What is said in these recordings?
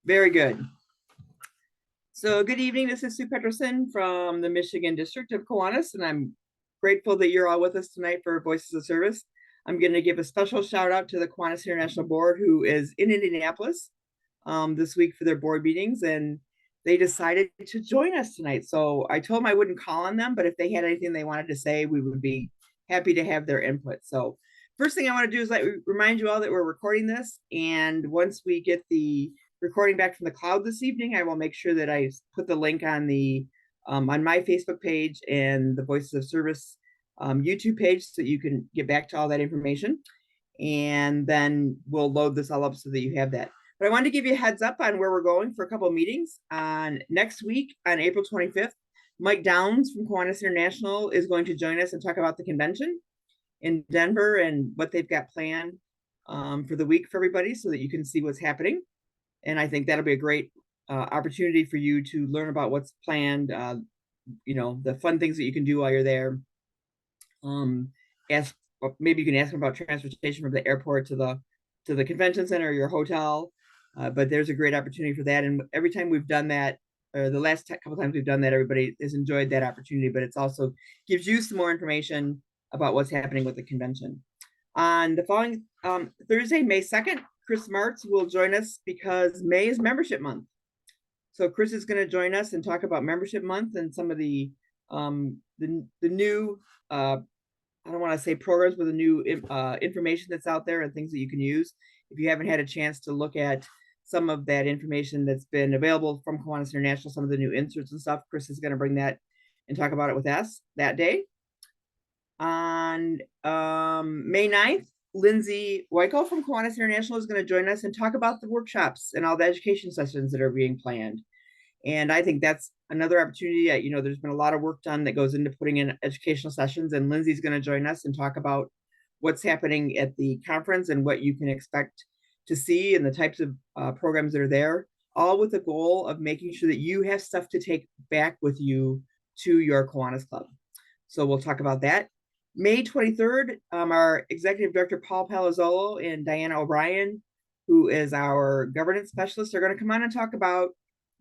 Very good. So good evening. This is Sue Peterson from the Michigan District of Kiwanis, and I'm grateful that you're all with us tonight for Voices of Service. I'm going to give a special shout out to the Kiwanis International Board, who is in Indianapolis this week for their board meetings, and they decided to join us tonight. So I told them I wouldn't call on them, but if they had anything they wanted to say, we would be happy to have their input. So first thing I want to do is remind you all that we're recording this, and once we get the recording back from the cloud this evening, I will make sure that I put the link on the on my Facebook page and the Voices of Service YouTube page so that you can get back to all that information. And then we'll load this all up so that you have that. But I wanted to give you a heads up on where we're going for a couple of meetings. On next week, on April 25th, Mike Downs from Kiwanis International is going to join us and talk about the convention in Denver and what they've got planned for the week for everybody so that you can see what's happening. And I think that'll be a great opportunity for you to learn about what's planned, the fun things that you can do while you're there. Maybe you can ask them about transportation from the airport to the convention center or your hotel. But there's a great opportunity for that. And every time we've done that, or the last couple times we've done that, everybody has enjoyed that opportunity, but it's also gives you some more information about what's happening with the convention. On the following Thursday, May 2nd, Chris Martz will join us because May is membership month. So Chris is going to join us and talk about membership month and some of the new, I don't want to say programs, but the new information that's out there and things that you can use. If you haven't had a chance to look at some of that information that's been available from Kiwanis International, some of the new inserts and stuff, Chris is going to bring that and talk about it with us that day. On May 9th, Lindsay Weichel from Kiwanis International is going to join us and talk about the workshops and all the education sessions that are being planned. And I think that's another opportunity. There's been a lot of work done that goes into putting in educational sessions, and Lindsay's going to join us and talk about what's happening at the conference and what you can expect to see and the types of programs that are there, all with the goal of making sure that you have stuff to take back with you to your Kiwanis Club. So we'll talk about that. May 23rd, our Executive Director, Paul Palazzolo, and Diana O'Brien, who is our governance specialist, are going to come on and talk about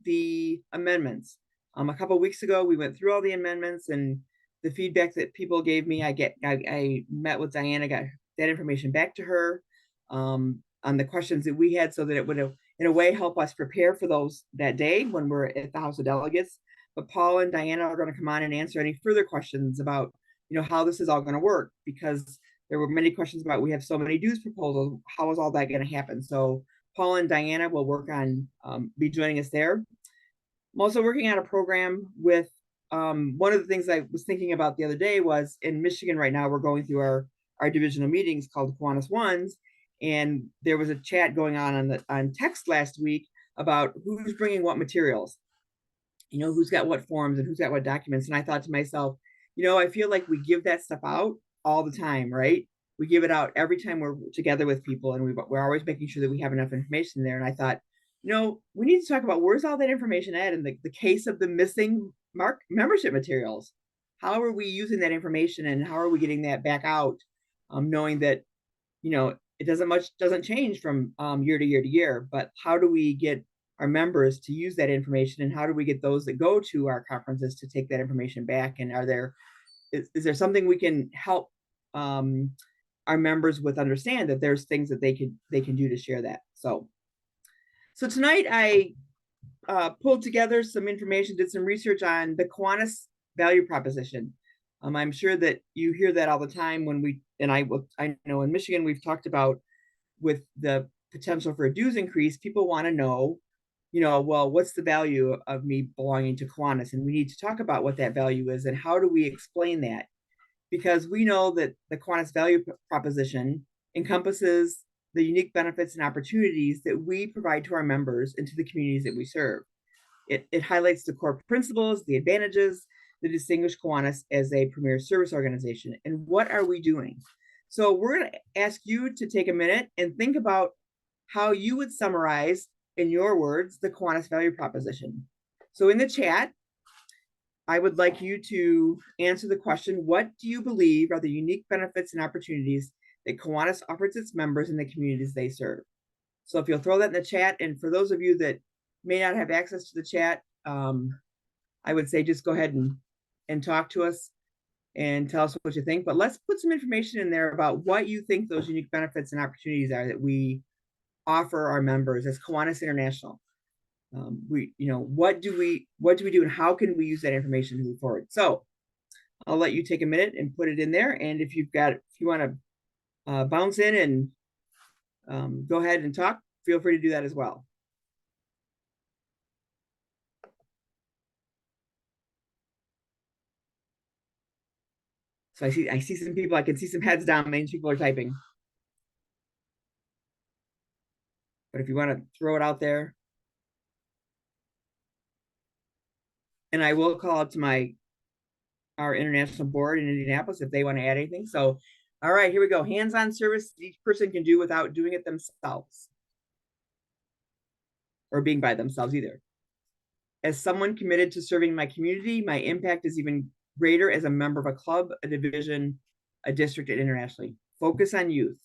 the amendments. A couple of weeks ago, we went through all the amendments and the feedback that people gave me. I met with Diana, got that information back to her on the questions that we had so that it would, in a way, help us prepare for those that day when we're at the House of Delegates. But Paul and Diana are going to come on and answer any further questions about how this is all going to work, because there were many questions about, we have so many dues proposals, how is all that going to happen? So Paul and Diana will work on be joining us there. I'm also working on a program with one of the things I was thinking about the other day was in Michigan right now, we're going through our divisional meetings called Kiwanis Ones, and there was a chat going on text last week about who's bringing what materials, who's got what forms and who's got what documents. And I thought to myself, I feel like we give that stuff out all the time, right? We give it out every time we're together with people, and we're always making sure that we have enough information there. And I thought, we need to talk about where's all that information at in the case of the missing membership materials. How are we using that information, and how are we getting that back out, knowing that, it doesn't change from year to year to year, but how do we get our members to use that information, and how do we get those that go to our conferences to take that information back? And is there something we can help our members with understand that there's things that they can do to share that? So tonight I pulled together some information, did some research on the Kiwanis Value Proposition. I'm sure that you hear that all the time I know in Michigan we've talked about with the potential for a dues increase. People want to know, well, what's the value of me belonging to Kiwanis? And we need to talk about what that value is and how do we explain that? Because we know that the Kiwanis Value Proposition encompasses the unique benefits and opportunities that we provide to our members and to the communities that we serve. It highlights the core principles, the advantages that distinguish Kiwanis as a premier service organization. And what are we doing? So we're going to ask you to take a minute and think about how you would summarize, in your words, the Kiwanis Value Proposition. So in the chat, I would like you to answer the question, what do you believe are the unique benefits and opportunities that Kiwanis offers its members in the communities they serve? So if you'll throw that in the chat, and for those of you that may not have access to the chat, I would say just go ahead and talk to us and tell us what you think. But let's put some information in there about what you think those unique benefits and opportunities are that we offer our members as Kiwanis International. What do we do and how can we use that information to move forward? So I'll let you take a minute and put it in there. And if you want to bounce in and go ahead and talk, feel free to do that as well. So I see some people, I can see some heads down, many people are typing. But if you want to throw it out there, and I will call out to our international board in Indianapolis if they want to add anything. So, all right, here we go. Hands-on service each person can do without doing it themselves or being by themselves either. As someone committed to serving my community, my impact is even greater as a member of a club, a division, a district, and internationally. Focus on youth.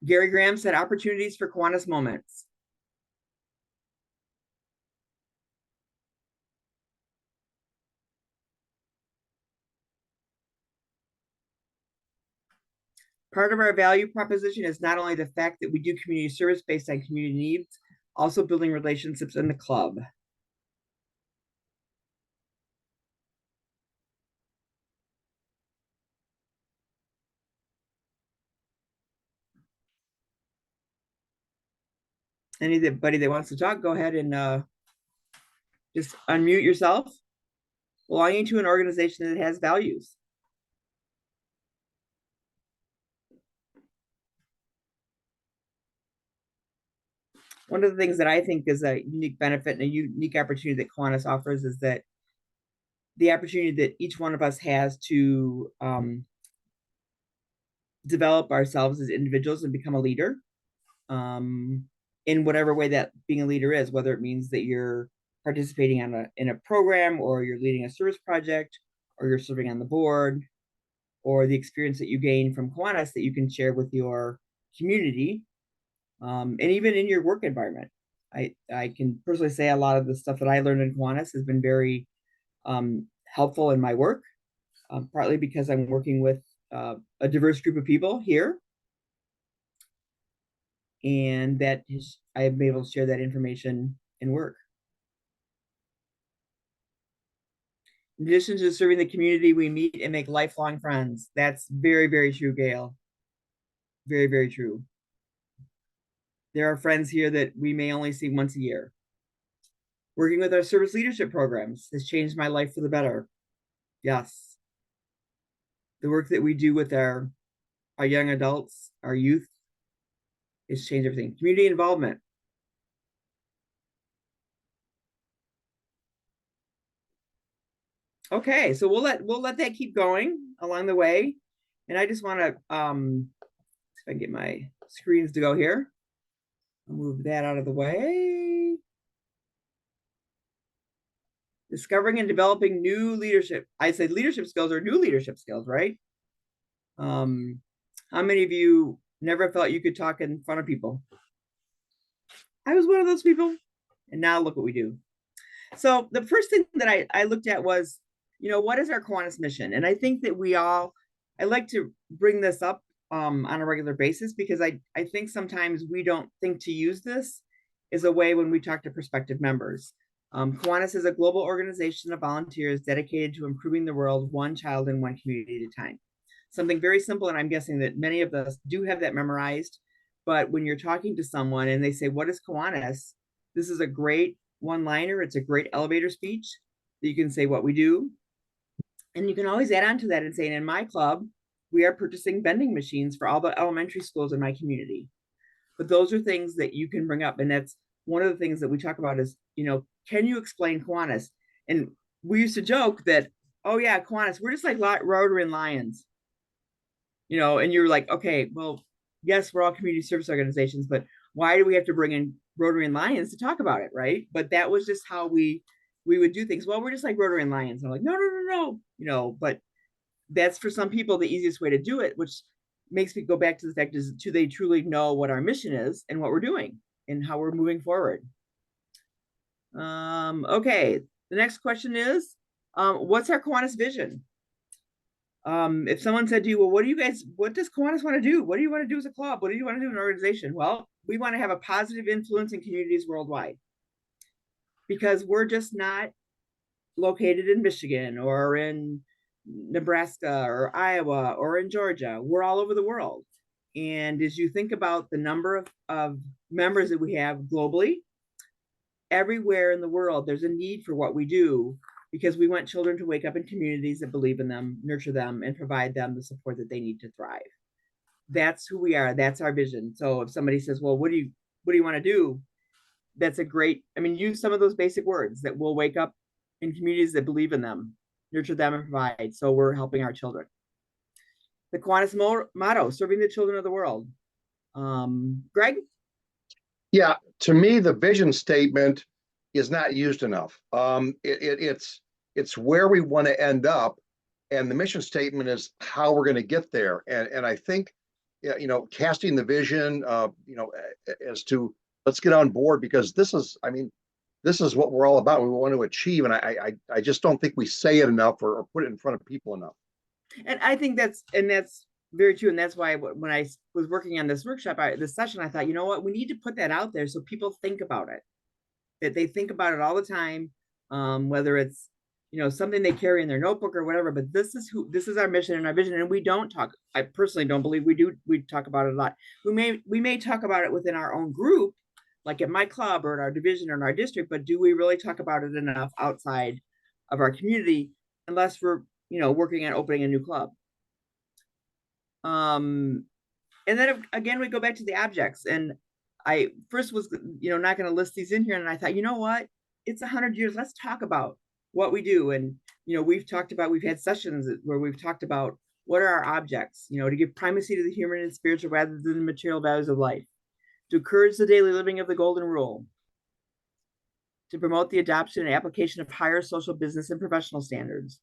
Gary Graham said opportunities for Kiwanis moments. Part of our value proposition is not only the fact that we do community service based on community needs, also building relationships in the club. Anybody that wants to talk, go ahead and just unmute yourself. Belonging to an organization that has values. One of the things that I think is a unique benefit and a unique opportunity that Kiwanis offers is that the opportunity that each one of us has to develop ourselves as individuals and become a leader in whatever way that being a leader is, whether it means that you're participating in a program or you're leading a service project or you're serving on the board, or the experience that you gain from Kiwanis that you can share with your community, and even in your work environment. I can personally say a lot of the stuff that I learned in Kiwanis has been very helpful in my work, partly because I'm working with a diverse group of people here, and that I've been able to share that information in work. In addition to serving the community, we meet and make lifelong friends. That's very, very true, Gail. Very, very true. There are friends here that we may only see once a year. Working with our service leadership programs has changed my life for the better. Yes. The work that we do with our young adults, our youth, has changed everything. Community involvement. Okay, so we'll let that keep going along the way. And I just want to see if I can get my screens to go here. I'll move that out of the way. Discovering and developing new leadership. I say leadership skills or new leadership skills, right? How many of you never felt you could talk in front of people? I was one of those people, and now look what we do. So the first thing that I looked at was, what is our Kiwanis mission? And I think that I like to bring this up on a regular basis because I think sometimes we don't think to use this as a way when we talk to prospective members. Kiwanis is a global organization of volunteers dedicated to improving the world one child in one community at a time. Something very simple, and I'm guessing that many of us do have that memorized. But when you're talking to someone and they say, what is Kiwanis? This is a great one-liner. It's a great elevator speech that you can say what we do. And you can always add on to that and say, in my club, we are purchasing vending machines for all the elementary schools in my community. But those are things that you can bring up. And that's one of the things that we talk about is, can you explain Kiwanis? And we used to joke that, oh yeah, Kiwanis, we're just like Rotary and Lions. And you're like, okay, well, yes, we're all community service organizations, but why do we have to bring in Rotary and Lions to talk about it, right? But that was just how we would do things. Well, we're just like Rotary and Lions. And I'm like, no. But that's for some people the easiest way to do it, which makes me go back to the fact is, do they truly know what our mission is and what we're doing and how we're moving forward? Okay, the next question is, what's our Kiwanis vision? If someone said to you, well, what does Kiwanis want to do? What do you want to do as a club? What do you want to do in an organization? Well, we want to have a positive influence in communities worldwide, because we're just not located in Michigan or in Nebraska or Iowa or in Georgia. We're all over the world. And as you think about the number of members that we have globally, everywhere in the world, there's a need for what we do, because we want children to wake up in communities that believe in them, nurture them, and provide them the support that they need to thrive. That's who we are. That's our vision. So if somebody says, well, what do you want to do? That's a great, I mean, use some of those basic words that will wake up in communities that believe in them, nurture them, and provide. So we're helping our children. The Kiwanis motto, serving the children of the world. Greg? Yeah, to me, the vision statement is not used enough. It's where we want to end up, and the mission statement is how we're going to get there. And I think, casting the vision, as to let's get on board, because this is what we're all about. We want to achieve, and I just don't think we say it enough or put it in front of people enough. And I think that's very true. And that's why when I was working on this workshop, this session, I thought, you know what, we need to put that out there so people think about it, that they think about it all the time, whether it's, something they carry in their notebook or whatever, but this is our mission and our vision. And we don't talk, I personally don't believe we talk about it a lot. We may talk about it within our own group, like at my club or in our division or in our district, but do we really talk about it enough outside of our community, unless we're, working on opening a new club? And then again, we go back to the objects. And I first was, not going to list these in here. And I thought, you know what? It's 100 years. Let's talk about what we do. And, we've had sessions where we've talked about what are our objects, to give primacy to the human and spiritual rather than the material values of life, to encourage the daily living of the golden rule, to promote the adoption and application of higher social, business, and professional standards.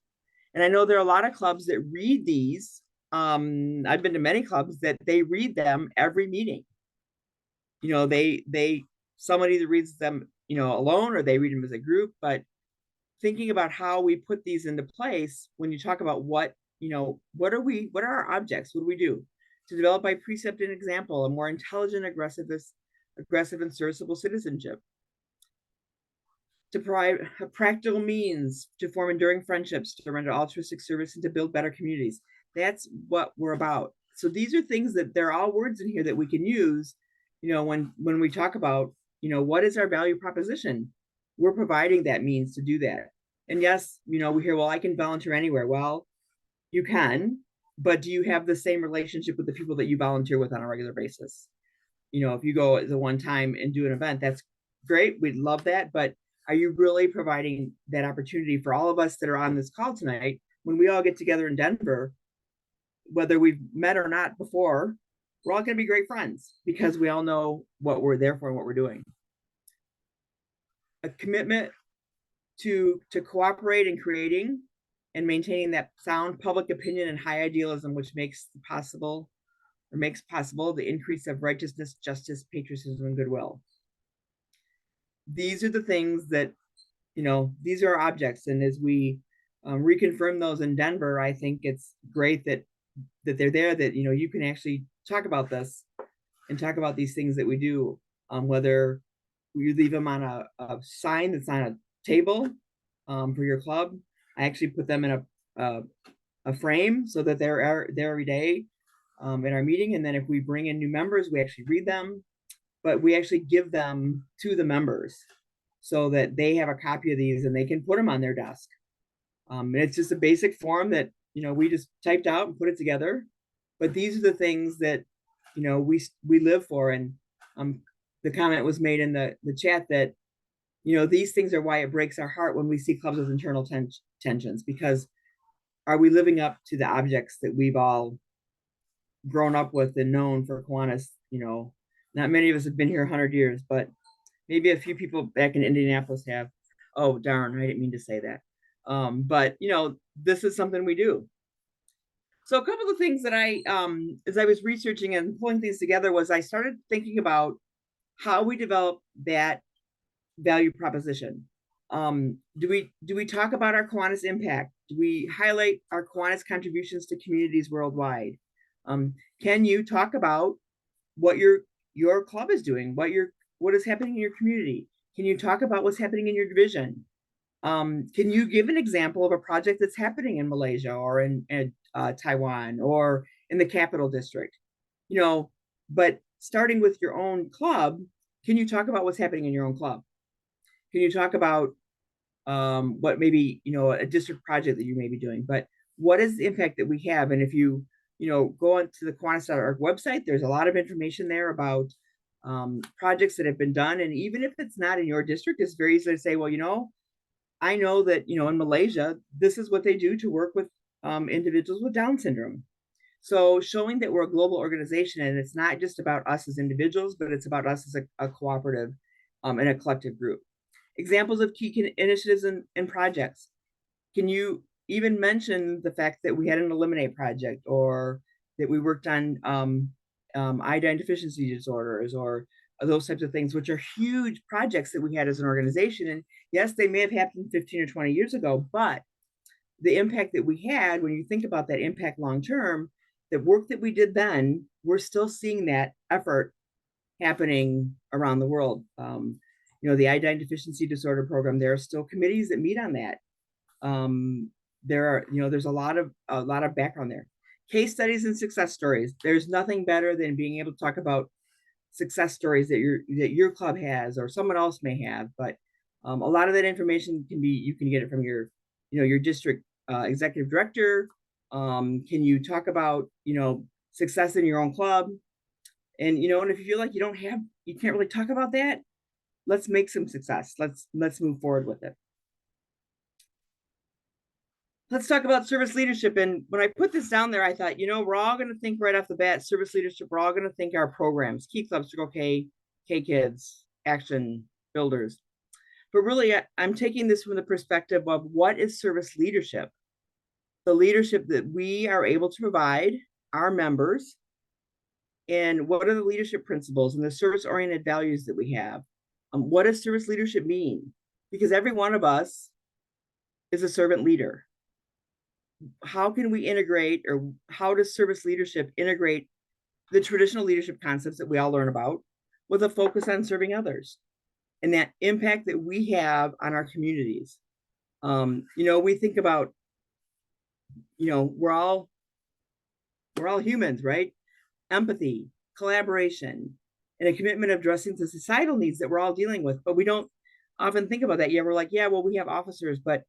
And I know there are a lot of clubs that read these. I've been to many clubs that they read them every meeting. Someone either reads them, alone, or they read them as a group. But thinking about how we put these into place, when you talk about what are our objects? What do we do? To develop by precept and example a more intelligent, aggressive and serviceable citizenship. To provide a practical means to form enduring friendships, to render altruistic service, and to build better communities. That's what we're about. So these are things that there are all words in here that we can use, when we talk about, what is our value proposition? We're providing that means to do that. And yes, we hear, well, I can volunteer anywhere. Well, you can, but do you have the same relationship with the people that you volunteer with on a regular basis? If you go the one time and do an event, that's great. We'd love that. But are you really providing that opportunity for all of us that are on this call tonight, when we all get together in Denver, whether we've met or not before, we're all going to be great friends because we all know what we're there for and what we're doing. A commitment to cooperate in creating and maintaining that sound public opinion and high idealism, which makes possible the increase of righteousness, justice, patriotism, and goodwill. These are the things that, these are our objects. And as we reconfirm those in Denver, I think it's great that they're there, that, you can actually talk about this and talk about these things that we do, whether you leave them on a sign that's on a table for your club. I actually put them in a frame so that they're there every day in our meeting. And then if we bring in new members, we actually read them, but we actually give them to the members so that they have a copy of these and they can put them on their desk. And it's just a basic form that, we just typed out and put it together. But these are the things that, we live for. And the comment was made in the chat that, these things are why it breaks our heart when we see clubs with internal tensions, because are we living up to the objects that we've all grown up with and known for Kiwanis? Not many of us have been here 100 years, but maybe a few people back in Indianapolis have. Oh, darn, I didn't mean to say that. But, this is something we do. So a couple of things that as I was researching and pulling things together, was I started thinking about how we develop that value proposition. Do we talk about our Kiwanis impact? Do we highlight our Kiwanis contributions to communities worldwide? Can you talk about what your club is doing, what is happening in your community? Can you talk about what's happening in your division? Can you give an example of a project that's happening in Malaysia or in Taiwan or in the capital district? You know, but starting with your own club, can you talk about what's happening in your own club? Can you talk about what maybe a district project that you may be doing? But what is the impact that we have? And if you go onto the Kiwanis.org website, there's a lot of information there about projects that have been done. And even if it's not in your district, it's very easy to say, well, I know that in Malaysia, this is what they do to work with individuals with Down syndrome. So showing that we're a global organization and it's not just about us as individuals, but it's about us as a cooperative and a collective group. Examples of key initiatives and projects. Can you even mention the fact that we had an Eliminate project, or that we worked on iodine deficiency disorders, or those types of things, which are huge projects that we had as an organization. And yes, they may have happened 15 or 20 years ago, but the impact that we had, when you think about that impact long term, the work that we did then, we're still seeing that effort happening around the world. The iodine deficiency disorder program, there are still committees that meet on that. There's a lot of background there. Case studies and success stories. There's nothing better than being able to talk about success stories that your club has or someone else may have. But a lot of that information you can get it from your district executive director. Can you talk about success in your own club? And if you feel like you can't really talk about that, let's make some success. Let's move forward with it. Let's talk about service leadership. And when I put this down there, I thought, we're all going to think right off the bat, service leadership, we're all going to think our programs, Key Clubs, Circle K, K Kids, Action Builders. But really, I'm taking this from the perspective of what is service leadership? The leadership that we are able to provide our members, and what are the leadership principles and the service-oriented values that we have? What does service leadership mean? Because every one of us is a servant leader. How can we integrate, or how does service leadership integrate the traditional leadership concepts that we all learn about with a focus on serving others and that impact that we have on our communities? We think about, we're all humans, right? Empathy, collaboration, and a commitment of addressing the societal needs that we're all dealing with. But we don't often think about that. Yeah, we're like, yeah, well, we have officers, but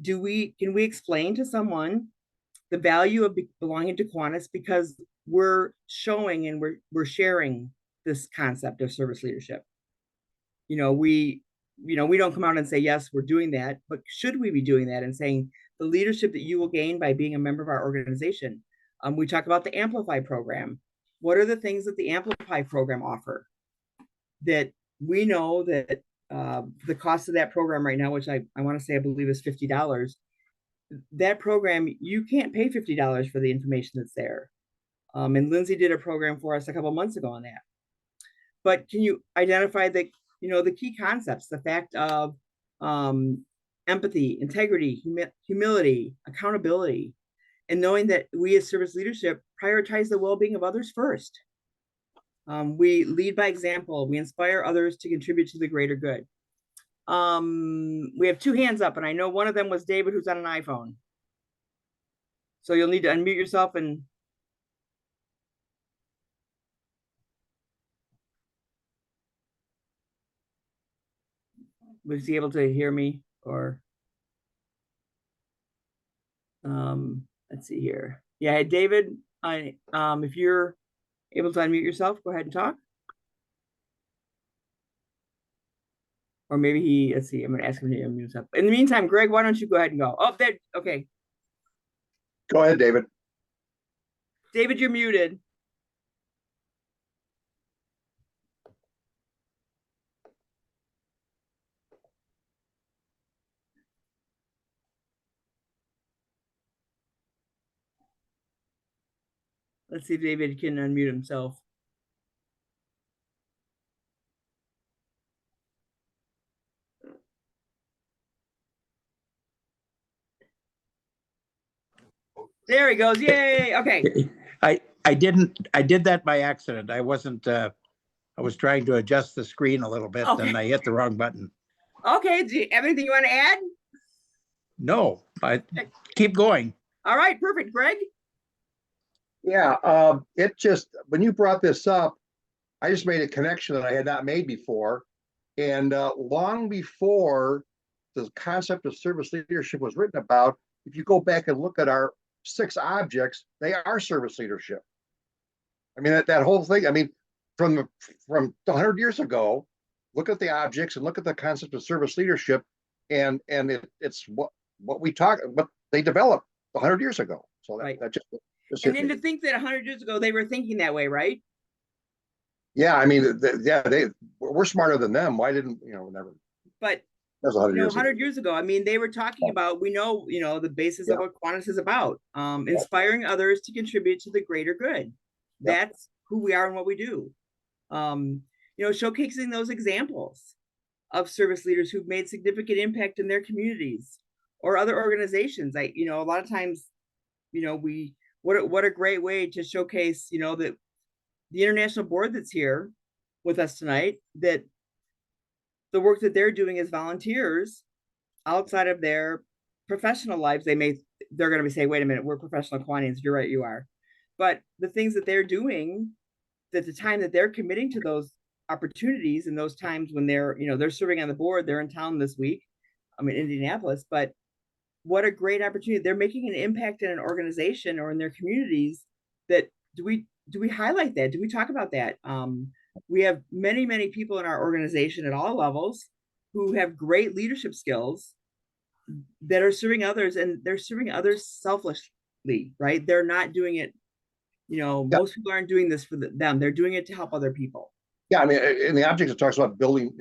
can we explain to someone the value of belonging to Kiwanis, because we're showing and we're sharing this concept of service leadership? We don't come out and say, yes, we're doing that, but should we be doing that and saying the leadership that you will gain by being a member of our organization? We talk about the Amplify program. What are the things that the Amplify program offer that we know that the cost of that program right now, which I want to say I believe is $50, that program, you can't pay $50 for the information that's there. And Lindsay did a program for us a couple months ago on that. But can you identify the key concepts, the fact of empathy, integrity, humility, accountability, and knowing that we as service leadership prioritize the well-being of others first. We lead by example. We inspire others to contribute to the greater good. We have two hands up, and I know one of them was David, who's on an iPhone. So you'll need to unmute yourself and was he able to hear me? Or let's see here. Yeah, David, if you're able to unmute yourself, go ahead and talk. Or maybe let's see, I'm going to ask him to unmute himself. In the meantime, Greg, why don't you go ahead and go? Oh, there, okay. Go ahead, David. David, you're muted. Let's see if David can unmute himself. There he goes. Yay. Okay. I did that by accident. I wasn't I was trying to adjust the screen a little bit and I hit the wrong button. Okay. Do you have anything you want to add? No, I keep going. All right. Perfect. Greg? Yeah, it just, when you brought this up, I just made a connection that I had not made before. And long before the concept of service leadership was written about, if you go back and look at our 6 objects, they are service leadership. I mean, that whole thing, I mean, from 100 years ago, look at the objects and look at the concept of service leadership, and it's what we talk, what they developed 100 years ago. So Right. that just And then to think that 100 years ago they were thinking that way, right? Yeah, I mean, we're smarter than them. Why didn't, never. But That was 100 years 100 ago. years ago, I mean, they were talking about, we know, the basis of Yeah. what Kiwanis is about, inspiring others to contribute to the greater good. Yeah. That's who we are and what we do. Showcasing those examples of service leaders who've made significant impact in their communities or other organizations. A lot of times, what a great way to showcase, that the international board that's here with us tonight, that the work that they're doing as volunteers outside of their professional lives, they're going to be saying, wait a minute, we're professional Kiwanians. You're right, you are. But the things that they're doing, that the time that they're committing to those opportunities and those times when they're serving on the board, they're in town this week. I'm in Indianapolis, but what a great opportunity. They're making an impact in an organization or in their communities. That do we highlight that? Do we talk about that? We have many, many people in our organization at all levels who have great leadership skills that are serving others, and they're serving others selflessly, right? They're not doing it, most people aren't doing this for them. They're doing it to help other people. Yeah, I mean, in the object, it talks about building,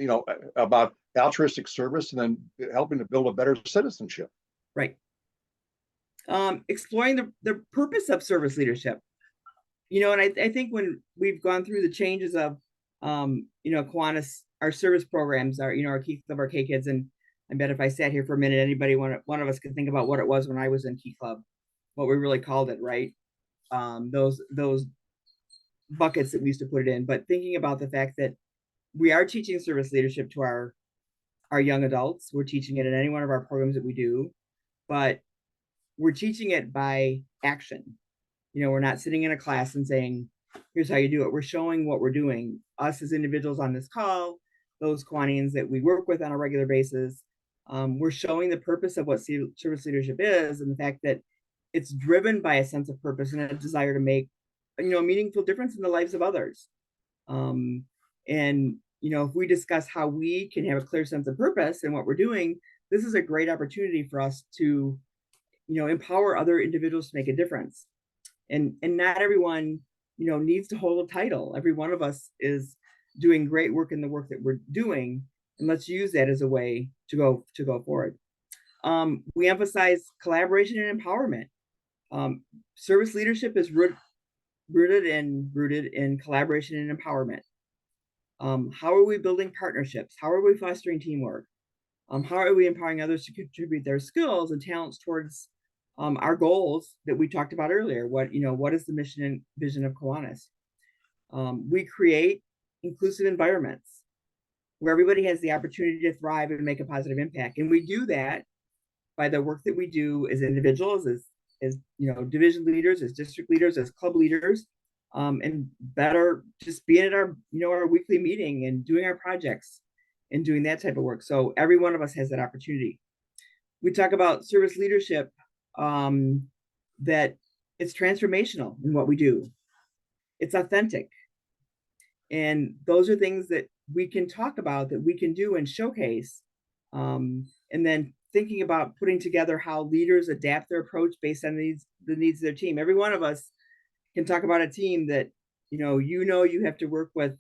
about altruistic service and then helping to build a better citizenship. Right. Exploring the purpose of service leadership. And I think when we've gone through the changes of, Kiwanis, our service programs, our Key Club, our K Kids, and I bet if I sat here for a minute, one of us could think about what it was when I was in Key Club, what we really called it, right? Those buckets that we used to put it in. But thinking about the fact that we are teaching service leadership to our young adults, we're teaching it in any one of our programs that we do, but we're teaching it by action. We're not sitting in a class and saying, here's how you do it. We're showing what we're doing. Us as individuals on this call, those Kiwanians that we work with on a regular basis, we're showing the purpose of what service leadership is, and the fact that it's driven by a sense of purpose and a desire to make, a meaningful difference in the lives of others. If we discuss how we can have a clear sense of purpose in what we're doing, this is a great opportunity for us to, empower other individuals to make a difference. And not everyone, needs to hold a title. Every one of us is doing great work in the work that we're doing, and let's use that as a way to go forward. We emphasize collaboration and empowerment. Service leadership is rooted in collaboration and empowerment. How are we building partnerships? How are we fostering teamwork? How are we empowering others to contribute their skills and talents towards our goals that we talked about earlier? What is the mission and vision of Kiwanis? We create inclusive environments where everybody has the opportunity to thrive and make a positive impact. And we do that by the work that we do as individuals, as division leaders, as district leaders, as club leaders, and better just being at our weekly meeting and doing our projects and doing that type of work. So every one of us has that opportunity. We talk about service leadership, that it's transformational in what we do. It's authentic. And those are things that we can talk about, that we can do and showcase. And then thinking about putting together how leaders adapt their approach based on the needs of their team. Every one of us can talk about a team that, you have to work with,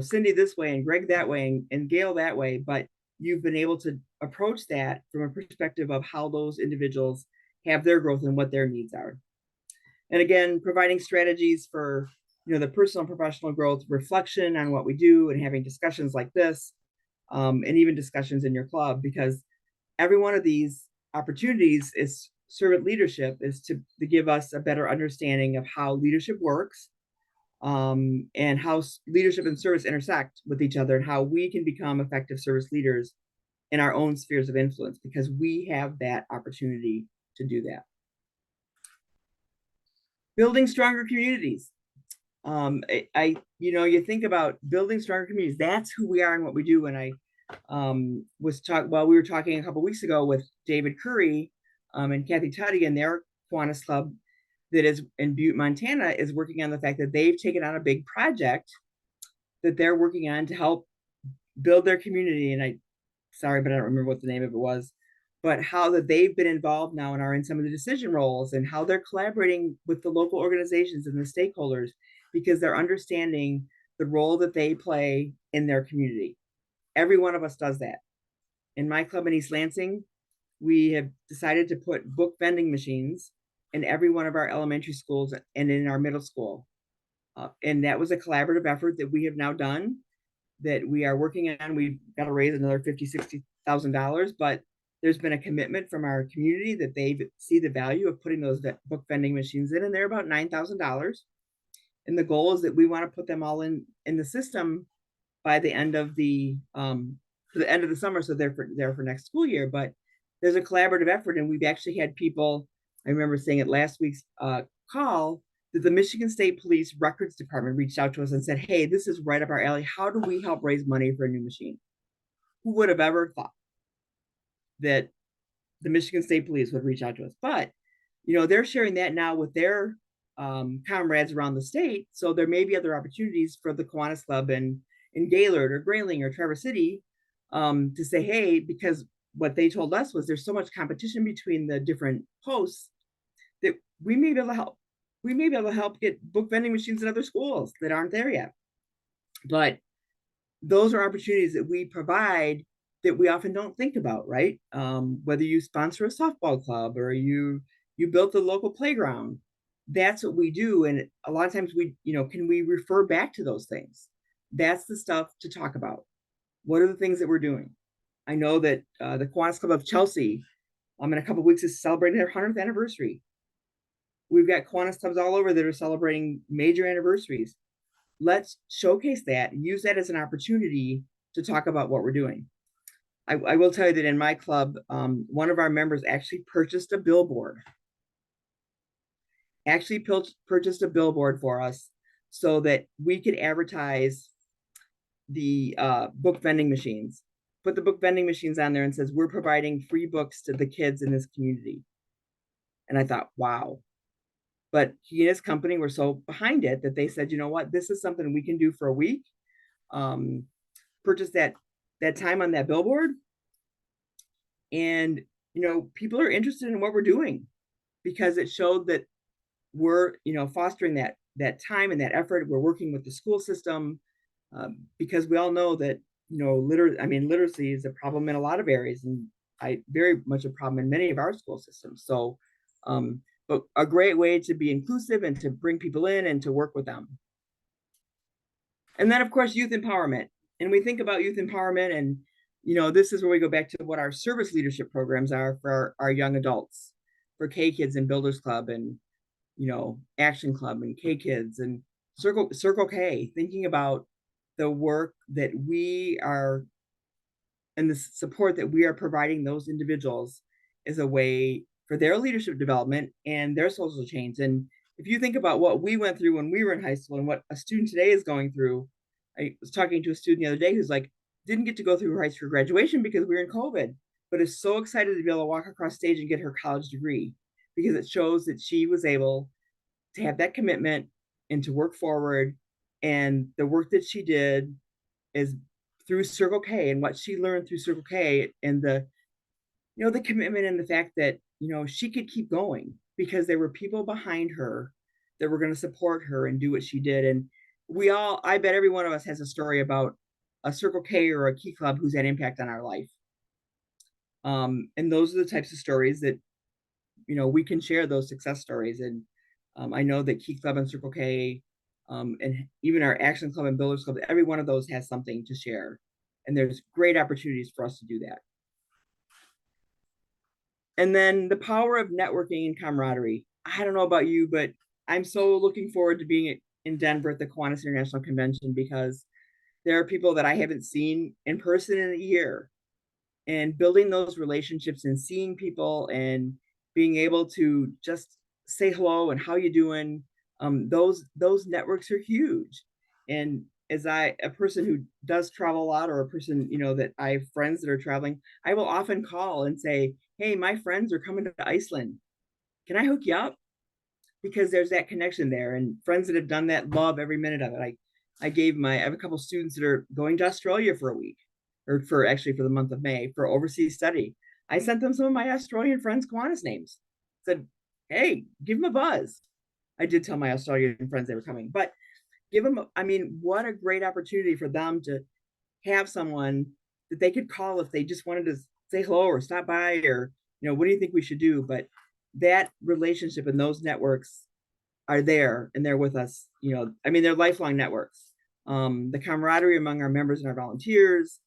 Cindy this way and Greg that way and Gail that way, but you've been able to approach that from a perspective of how those individuals have their growth and what their needs are. And again, providing strategies for, the personal and professional growth, reflection on what we do, and having discussions like this, and even discussions in your club, because every one of these opportunities is servant leadership, is to give us a better understanding of how leadership works, and how leadership and service intersect with each other, and how we can become effective service leaders in our own spheres of influence, because we have that opportunity to do that. Building stronger communities. You think about building stronger communities. That's who we are and what we do. And I we were talking a couple weeks ago with David Curry and Kathy Tuddy and their Kiwanis Club that is in Butte, Montana, is working on the fact that they've taken on a big project that they're working on to help build their community. And sorry, but I don't remember what the name of it was, but how that they've been involved now and are in some of the decision roles, and how they're collaborating with the local organizations and the stakeholders, because they're understanding the role that they play in their community. Every one of us does that. In my club in East Lansing, we have decided to put book vending machines in every one of our elementary schools and in our middle school. And that was a collaborative effort that we have now done, that we are working on. We've got to raise another $50,000-$60,000, but there's been a commitment from our community that they see the value of putting those book vending machines in, and they're about $9,000. And the goal is that we want to put them all in the system by the end of the summer, so they're for next school year. But there's a collaborative effort, and we've actually had people. I remember saying at last week's call that the Michigan State Police Records Department reached out to us and said, "Hey, this is right up our alley. How do we help raise money for a new machine?" Who would have ever thought that the Michigan State Police would reach out to us? But they're sharing that now with their comrades around the state. So there may be other opportunities for the Kiwanis Club in Gaylord or Grayling or Traverse City to say, hey, because what they told us was there's so much competition between the different posts that we may be able to help. We may be able to help get book vending machines in other schools that aren't there yet. But those are opportunities that we provide that we often don't think about, right? Whether you sponsor a softball club or you built the local playground, that's what we do. And a lot of times can we refer back to those things? That's the stuff to talk about. What are the things that we're doing? I know that the Kiwanis Club of Chelsea, in a couple of weeks, is celebrating their 100th anniversary. We've got Kiwanis clubs all over that are celebrating major anniversaries. Let's showcase that and use that as an opportunity to talk about what we're doing. I will tell you that in my club, one of our members actually purchased a billboard. Purchased a billboard for us so that we could advertise the book vending machines. Put the book vending machines on there and says, we're providing free books to the kids in this community. And I thought, wow. But he and his company were so behind it that they said, you know what, this is something we can do for a week. Purchase that time on that billboard. And, people are interested in what we're doing because it showed that we're, fostering that time and that effort. We're working with the school system because we all know that, literacy is a problem in a lot of areas, and very much a problem in many of our school systems. So, but a great way to be inclusive and to bring people in and to work with them. And then, of course, youth empowerment. And we think about youth empowerment, and, this is where we go back to what our service leadership programs are for our young adults, for K Kids and Builders Club and, Action Club and K Kids and Circle K, thinking about the work that we are and the support that we are providing those individuals is a way for their leadership development and their social change. And if you think about what we went through when we were in high school and what a student today is going through, I was talking to a student the other day who's like, didn't get to go through her high school graduation because we were in COVID, but is so excited to be able to walk across stage and get her college degree because it shows that she was able to have that commitment and to work forward. And the work that she did is through Circle K, and what she learned through Circle K, and the commitment and the fact that, she could keep going because there were people behind her that were going to support her and do what she did. And I bet every one of us has a story about a Circle K or a Key Club who's had impact on our life. And those are the types of stories that, we can share those success stories. And I know that Key Club and Circle K, and even our Action Club and Builders Club, every one of those has something to share. And there's great opportunities for us to do that. And then the power of networking and camaraderie. I don't know about you, but I'm so looking forward to being in Denver at the Kiwanis International Convention, because there are people that I haven't seen in person in a year, and building those relationships and seeing people and being able to just say hello and how you doing. Those networks are huge. And as a person who does travel a lot, or a person, that I have friends that are traveling, I will often call and say, hey, my friends are coming to Iceland. Can I hook you up? Because there's that connection there, and friends that have done that love every minute of it. I have a couple students that are going to Australia for a week, or for the month of May, for overseas study. I sent them some of my Australian friends' Kiwanis names. Said, hey, give them a buzz. I did tell my Australian friends they were coming, but give them, what a great opportunity for them to have someone that they could call if they just wanted to say hello or stop by, or, what do you think we should do? But that relationship and those networks are there, and they're with us, they're lifelong networks. The camaraderie among our members and our volunteers,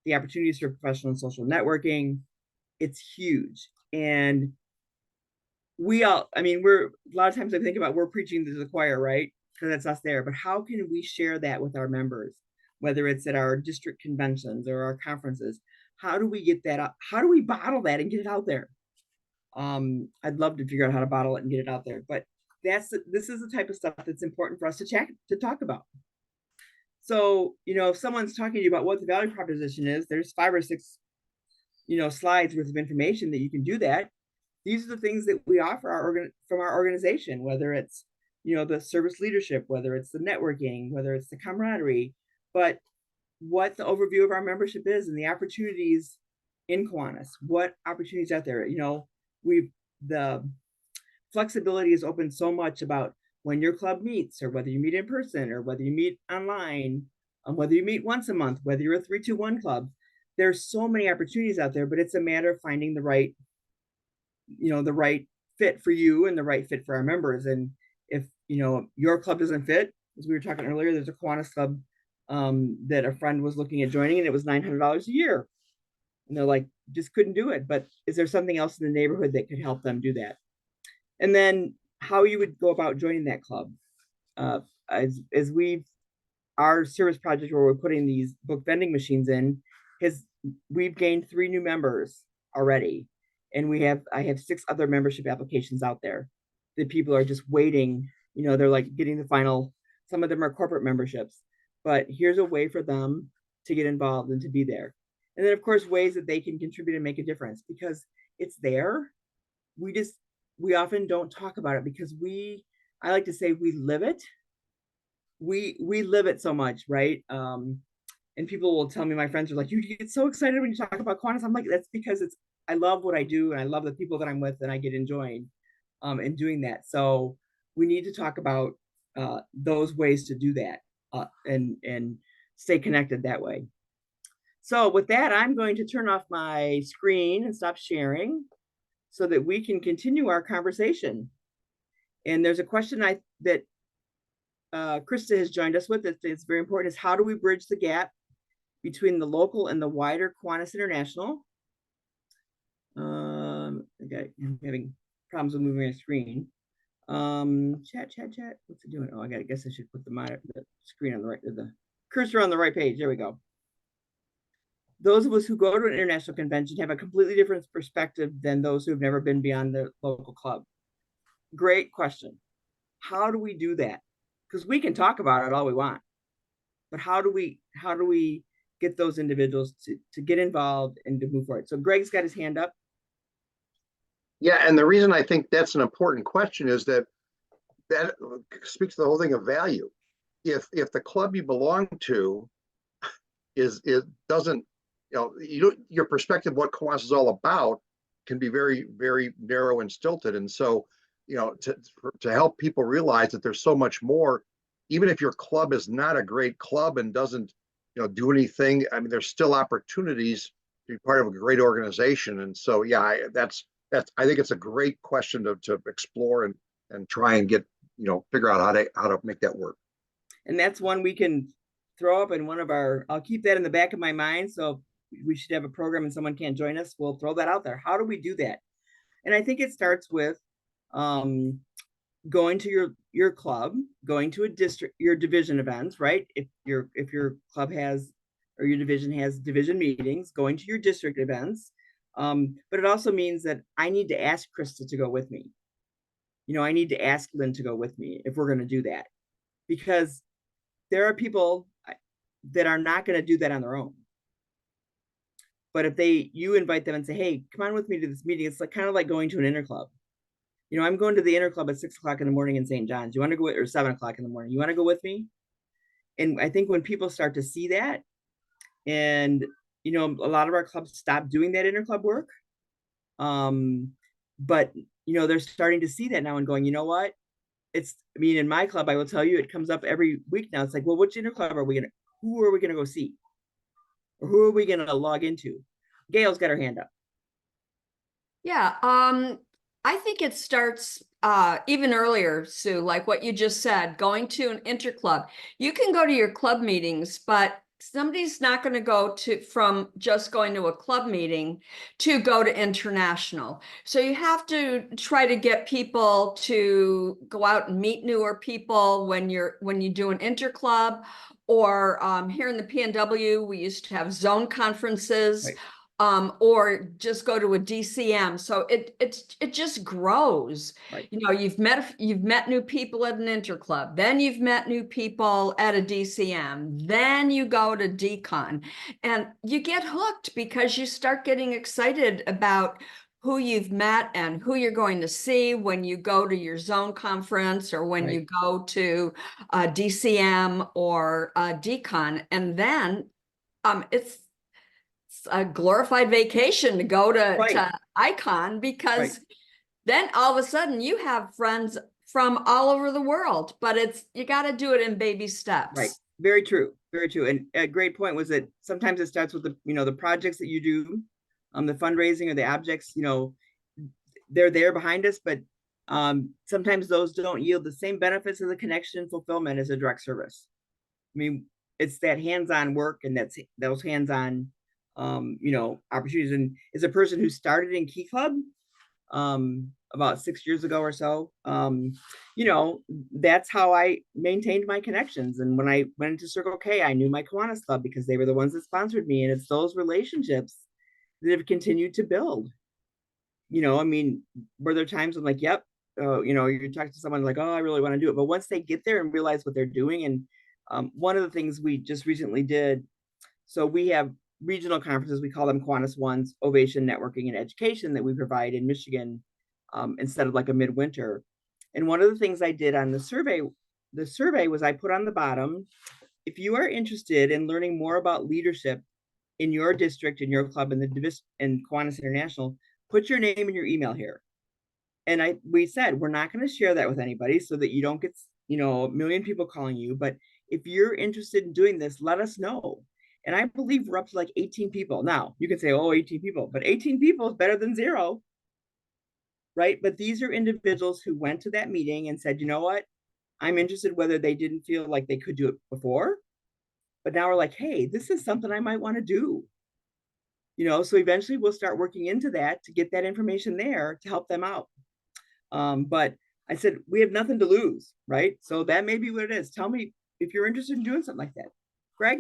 the opportunities for professional and social networking, it's huge. And we're a lot of times I think about, we're preaching to the choir, right? Because that's us there. But how can we share that with our members, whether it's at our district conventions or our conferences? How do we get that up? How do we bottle that and get it out there? I'd love to figure out how to bottle it and get it out there. But this is the type of stuff that's important for us to talk about. So, if someone's talking to you about what the value proposition is, there's 5 or 6, slides worth of information that you can do that. These are the things that we offer from our organization, whether it's, the service leadership, whether it's the networking, whether it's the camaraderie, but what the overview of our membership is and the opportunities in Kiwanis, what opportunities out there. The flexibility is open so much about when your club meets, or whether you meet in person, or whether you meet online, whether you meet once a month, whether you're a 3-2-1 club. There's so many opportunities out there, but it's a matter of finding the right fit for you and the right fit for our members. And if, your club doesn't fit, as we were talking earlier, there's a Kiwanis club that a friend was looking at joining, and it was $900 a year. And they're like, just couldn't do it. But is there something else in the neighborhood that could help them do that? And then how you would go about joining that club. As our service project where we're putting these book vending machines in, we've gained 3 new members already. And I have 6 other membership applications out there that people are just waiting. They're like getting the final, some of them are corporate memberships, but here's a way for them to get involved and to be there. And then of course, ways that they can contribute and make a difference, because it's there. We often don't talk about it, because I like to say we live it. We live it so much, right? And people will tell me, my friends are like, you get so excited when you talk about Kiwanis. I'm like, that's because I love what I do, and I love the people that I'm with, and I get enjoying in doing that. So we need to talk about those ways to do that, and stay connected that way. So with that, I'm going to turn off my screen and stop sharing so that we can continue our conversation. And there's a question that Krista has joined us with. It's very important. Is how do we bridge the gap between the local and the wider Kiwanis International? Okay, I'm having problems with moving my screen. Chat. What's it doing? Oh, I guess I should put the screen on the right, the cursor on the right page. There we go. Those of us who go to an international convention have a completely different perspective than those who have never been beyond the local club. Great question. How do we do that? Because we can talk about it all we want, but how do we get those individuals to get involved and to move forward? So Greg's got his hand up. Yeah, and the reason I think that's an important question is that speaks to the whole thing of value. If the club you belong to it doesn't, your perspective of what Kiwanis is all about can be very, very narrow and stilted. And so, to help people realize that there's so much more, even if your club is not a great club and doesn't, do anything, there's still opportunities to be part of a great organization. And so, yeah, I think it's a great question to explore and try and get figure out how to make that work. And that's one we can throw up in one of our, I'll keep that in the back of my mind. So we should have a program and someone can't join us, we'll throw that out there. How do we do that? And I think it starts with going to your club, going to a district, your division events, right? If your club has, or your division has division meetings, going to your district events. But it also means that I need to ask Krista to go with me. I need to ask Lynn to go with me if we're going to do that, because there are people that are not going to do that on their own. But if you invite them and say, hey, come on with me to this meeting, it's like kind of like going to an interclub. I'm going to the interclub at 6 o'clock in the morning in St. John's. You want to go, or 7 o'clock in the morning? You want to go with me? And I think when people start to see that, and a lot of our clubs stop doing that interclub work, but they're starting to see that now and going, you know what? In my club, I will tell you, it comes up every week now. It's like, well, which interclub who are we gonna go see? Or who are we gonna log into? Gail's got her hand up. Yeah, I think it starts even earlier, Sue, like what you just said, going to an interclub. You can go to your club meetings, but somebody's not going to go from just going to a club meeting to go to international. So you have to try to get people to go out and meet newer people when you do an interclub, or here in the PNW, we used to have zone conferences. Right. Or just go to a DCM. So it just grows. Right. You've met new people at an interclub, then you've met new people at a DCM, then you go to DCon, and you get hooked because you start getting excited about who you've met and who you're going to see when you go to your zone conference, or when you go to a DCM or a DCon, and then it's a glorified vacation to go to Icon, because then all of a sudden you have friends from all over the world, but you got to do it in baby steps. Right. Very true. Very true. And a great point was that sometimes it starts with the projects that you do, the fundraising or the objects, they're there behind us, but sometimes those don't yield the same benefits of the connection and fulfillment as a direct service. It's that hands-on work, and those hands-on opportunities. And as a person who started in Key Club about 6 years ago or so, that's how I maintained my connections. And when I went into Circle K, I knew my Kiwanis Club because they were the ones that sponsored me. And it's those relationships that have continued to build. Were there times when yep, you talk to someone like, oh, I really want to do it. But once they get there and realize what they're doing, and one of the things we just recently did, so we have regional conferences, we call them Kiwanis Ones, Ovation, Networking, and Education, that we provide in Michigan instead of like a midwinter. And one of the things I did on the survey was I put on the bottom, if you are interested in learning more about leadership in your district, in your club, in Kiwanis International, put your name and your email here. And we said, we're not going to share that with anybody so that you don't get, a million people calling you. But if you're interested in doing this, let us know. And I believe we're up to 18 people. Now, you can say, 18 people, but 18 people is better than 0, right? But these are individuals who went to that meeting and said, you know what? I'm interested, whether they didn't feel like they could do it before, but now we're like, hey, this is something I might want to do. So eventually we'll start working into that to get that information there to help them out. But I said, we have nothing to lose, right? So that may be what it is. Tell me if you're interested in doing something like that. Greg?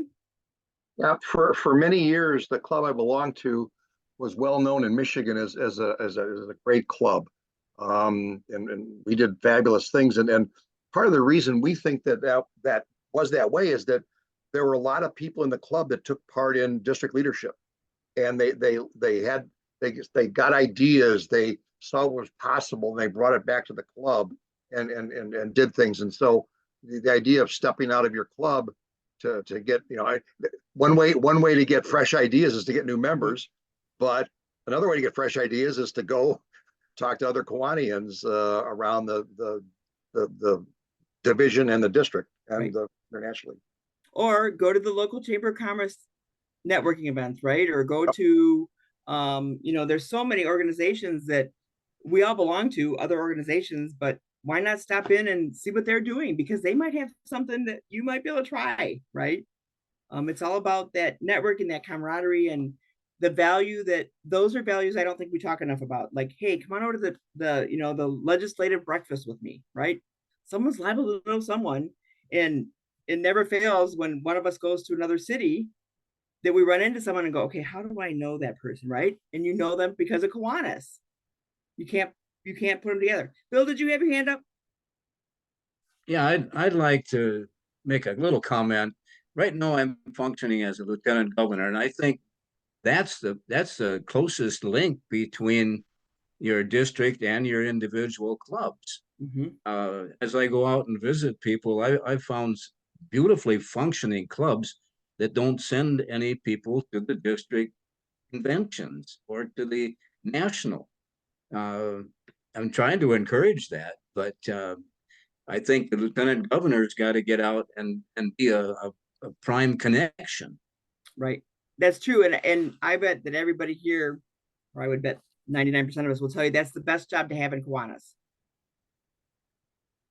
Yeah, for many years, the club I belonged to was well known in Michigan as a great club, and we did fabulous things. And part of the reason we think that was that way is that there were a lot of people in the club that took part in district leadership, and they got ideas, they saw what was possible, and they brought it back to the club and did things. And so the idea of stepping out of your club to get, one way to get fresh ideas is to get new members, but another way to get fresh ideas is to go talk to other Kiwanians around the division and the district and internationally. Or go to the local Chamber of Commerce networking events, right? Or go to, there's so many organizations that we all belong to, other organizations, but why not stop in and see what they're doing? Because they might have something that you might be able to try, right? It's all about that network and that camaraderie and the value that those are values I don't think we talk enough about. Like, hey, come on over to the legislative breakfast with me, right? Someone's liable to know someone, and it never fails when one of us goes to another city that we run into someone and go, okay, how do I know that person, right? And you know them because of Kiwanis. You can't put them together. Bill, did you have your hand up? Yeah, I'd like to make a little comment. Right now, I'm functioning as a lieutenant governor, and I think that's the closest link between your district and your individual clubs. As I go out and visit people, I found beautifully functioning clubs that don't send any people to the district conventions or to the national. I'm trying to encourage that, but I think the lieutenant governor's got to get out and be a prime connection. Right. That's true. And I bet that everybody here, or I would bet 99% of us will tell you that's the best job to have in Kiwanis.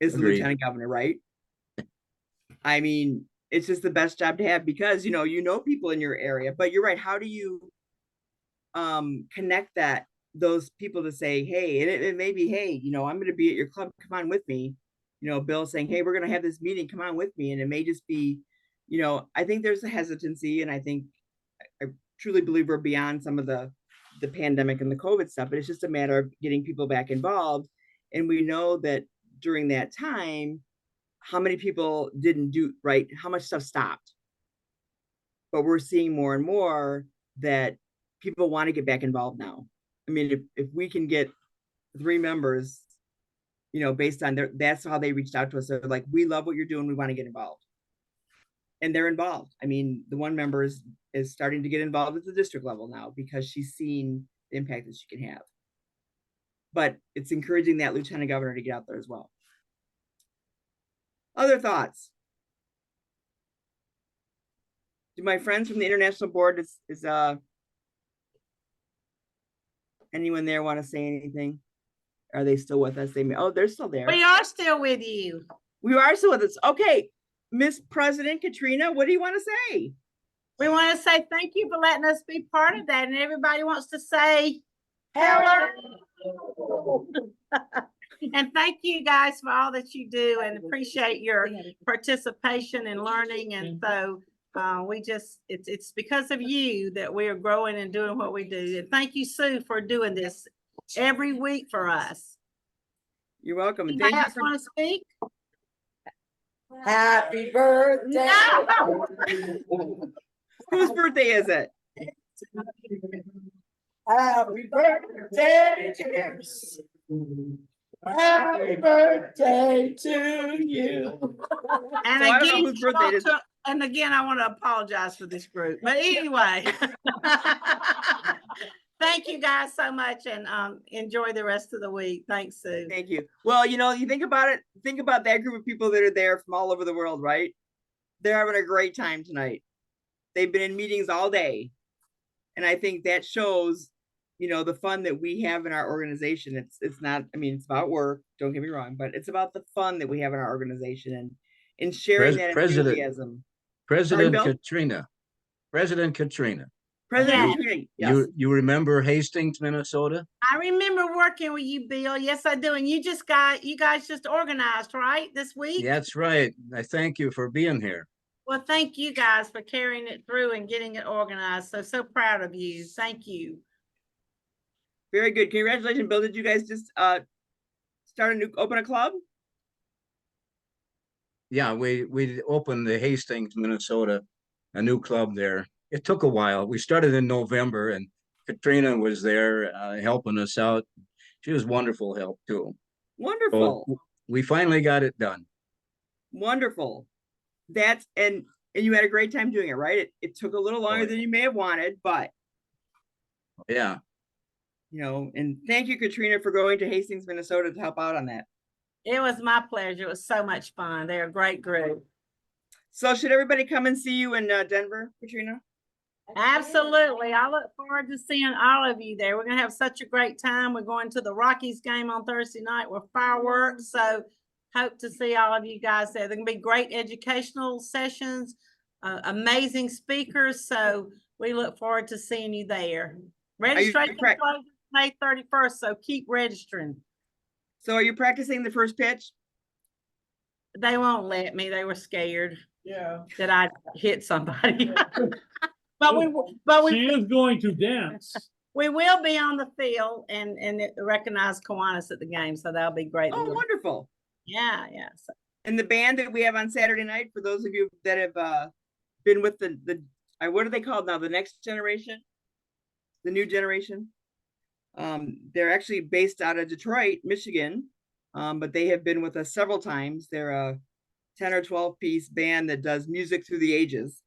Is the Agreed. lieutenant governor, right? I mean, it's just the best job to have because you know people in your area. But you're right. How do you connect those people to say, hey, and it may be, hey, I'm going to be at your club, come on with me. Bill saying, hey, we're going to have this meeting, come on with me. And it may just be, I think there's a hesitancy, and I truly believe we're beyond some of the pandemic and the COVID stuff, but it's just a matter of getting people back involved. And we know that during that time, how many people didn't do right, how much stuff stopped. But we're seeing more and more that people want to get back involved now. I mean, if we can get 3 members, based on that's how they reached out to us. They're like, we love what you're doing, we want to get involved. And they're involved. I mean, the one member is starting to get involved at the district level now because she's seen the impact that she can have. But it's encouraging that lieutenant governor to get out there as well. Other thoughts? Do my friends from the international board is anyone there want to say anything? Are they still with us? They're still there. We are still with you. We are still with us. Okay, Miss President Katrina, what do you want to say? We want to say thank you for letting us be part of that. And everybody wants to say hello. And thank you guys for all that you do and appreciate your participation and learning. And so it's because of you that we are growing and doing what we do. And thank you, Sue, for doing this every week for us. You're welcome. And Anybody thank else you want to speak? Happy birthday. No. Whose birthday is it? Happy birthday, dears. Happy birthday to you. And So I don't know again, whose birthday it is. I want to apologize for this group. But anyway, thank you guys so much, and enjoy the rest of the week. Thanks, Sue. Thank you. Well, you think about it, think about that group of people that are there from all over the world, right? They're having a great time tonight. They've been in meetings all day. And I think that shows, the fun that we have in our organization. It's not, I mean, it's about work, don't get me wrong, but it's about the fun that we have in our organization and sharing that enthusiasm. President Katrina. President Katrina, yes. You remember Hastings, Minnesota? I remember working with you, Bill. Yes, I do. And you guys just organized, right, this week? That's right. I thank you for being here. Well, thank you guys for carrying it through and getting it organized. So proud of you. Thank you. Very good. Congratulations, Bill. Did you guys just open a club? Yeah, we opened the Hastings, Minnesota, a new club there. It took a while. We started in November, and Katrina was there helping us out. She was wonderful help too. Wonderful. So we finally got it done. Wonderful. That's and you had a great time doing it, right? It took a little longer than you may have wanted, but yeah. And thank you, Katrina, for going to Hastings, Minnesota to help out on that. It was my pleasure. It was so much fun. They're a great group. So should everybody come and see you in Denver, Katrina? Absolutely. I look forward to seeing all of you there. We're gonna have such a great time. We're going to the Rockies game on Thursday night with fireworks. So hope to see all of you guys there. There can be great educational sessions, amazing speakers. So we look forward to seeing you there. Registration closes May 31st, so keep registering. So are you practicing the first pitch? They won't let me. They were scared Yeah. that I'd hit somebody. She is going to dance. We will be on the field and recognize Kiwanis at the game, so that'll be great. Oh, wonderful. Yeah. So, And the band that we have on Saturday night, for those of you that have been with the what are they called now? The next generation? The new generation? They're actually based out of Detroit, Michigan, but they have been with us several times. They're a 10 or 12 piece band that does music through the ages.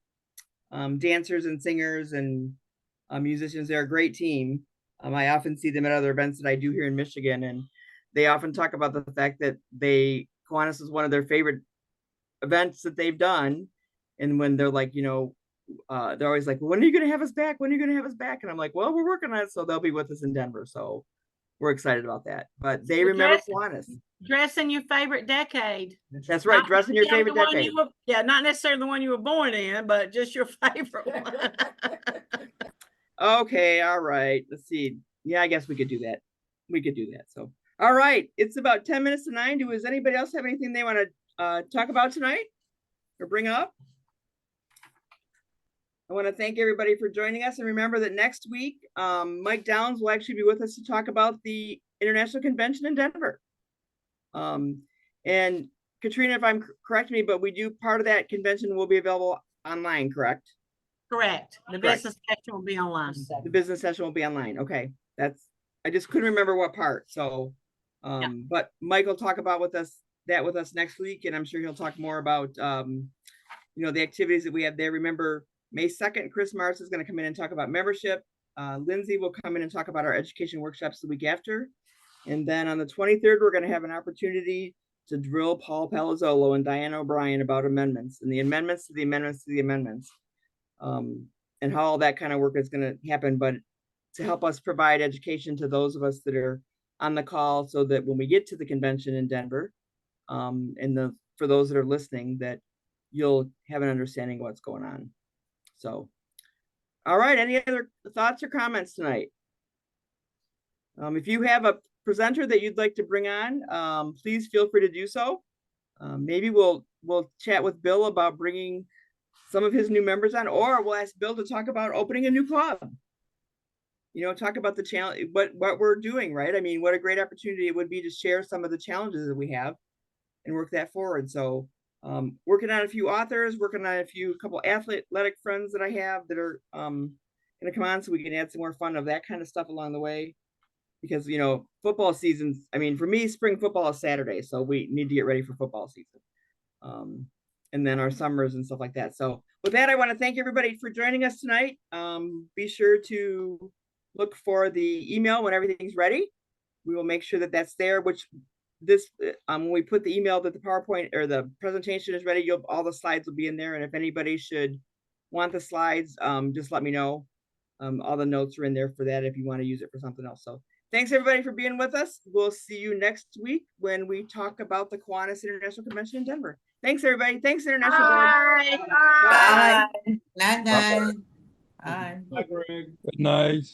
Dancers and singers and musicians. They're a great team. I often see them at other events that I do here in Michigan, and they often talk about the fact that Kiwanis is one of their favorite events that they've done. And when they're like, they're always like, when are you going to have us back? When are you going to have us back? And I'm like, well, we're working on it. So they'll be with us in Denver. So we're excited about that. But they remember Kiwanis. Dress in your favorite decade. That's right. Dress in your favorite decade. Not necessarily the one you were born in, but just your favorite one. Okay. All right. Let's see. Yeah, I guess we could do that. So, all right. It's about 10 minutes to 9. Does anybody else have anything they want to talk about tonight or bring up? I want to thank everybody for joining us. And remember that next week, Mike Downs will actually be with us to talk about the International Convention in Denver. And Katrina, if I'm correct me, but we do part of that convention will be available online, correct? Correct. The business session will be online. The business session will be online. Okay. I just couldn't remember what part. So, but Mike will talk about with us next week. And I'm sure he'll talk more about, the activities that we have there. Remember, May 2nd, Chris Martz is going to come in and talk about membership. Lindsay will come in and talk about our education workshops the week after. And then on the 23rd, we're going to have an opportunity to drill Paul Palazzolo and Diana O'Brien about amendments and the amendments to the amendments to the amendments, and how all that kind of work is going to happen, but to help us provide education to those of us that are on the call so that when we get to the convention in Denver, for those that are listening, that you'll have an understanding of what's going on. So, all right, any other thoughts or comments tonight? If you have a presenter that you'd like to bring on, please feel free to do so. Maybe we'll chat with Bill about bringing some of his new members on, or we'll ask Bill to talk about opening a new club. Talk about the challenge, what we're doing, right? I mean, what a great opportunity it would be to share some of the challenges that we have and work that forward. So working on a few authors, working on a couple athletic friends that I have that are going to come on so we can add some more fun of that kind of stuff along the way. Because, football seasons, I mean, for me, spring football is Saturday. So we need to get ready for football season. And then our summers and stuff like that. So with that, I want to thank everybody for joining us tonight. Be sure to look for the email when everything's ready. We will make sure that that's there, when we put the email that the PowerPoint or the presentation is ready, all the slides will be in there. And if anybody should want the slides, just let me know. All the notes are in there for that if you want to use it for something else. So thanks everybody for being with us. We'll see you next week when we talk about the Kiwanis International Convention in Denver. Thanks everybody. Thanks International Board. Bye. Night. Bye, Greg. Good night.